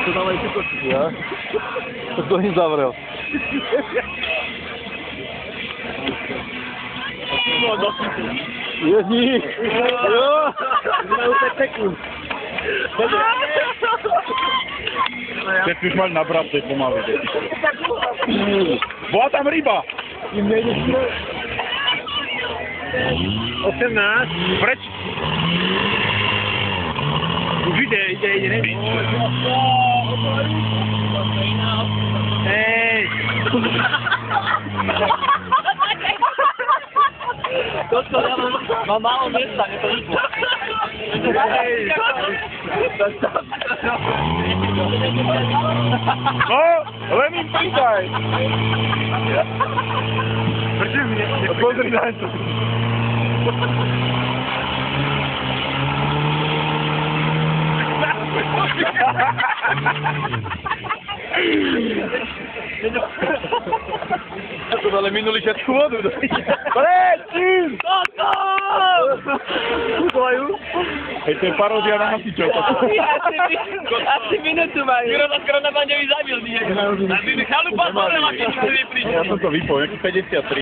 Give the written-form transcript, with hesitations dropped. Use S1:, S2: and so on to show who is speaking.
S1: to dávajú si kočiť, ja? To kto im zavrel?
S2: No, dosyču.
S1: Jedník! Jo!
S2: Na 5 sekúnd.
S3: Keď si už mali nabrať tej pomaly. Bola tam ryba!
S2: Im nejde stroj. 18.
S3: Preč?
S2: Už ide, neviem. Hej!
S4: Toto ja mám málo miesta, nie to rýchlo.
S3: No, len im pridaj!
S2: Prečo mi
S3: Pozri na to.
S1: To ale minuli všetku vodu.
S3: Preč!
S4: Toto!
S2: Kúkovajú?
S3: Hej, to je paródia na hasičov.
S4: Asi minútu majú. Miro sa skoro na Bandevi zabil, nie? Chalupa,
S3: Ja som to vypol, nejaký 53.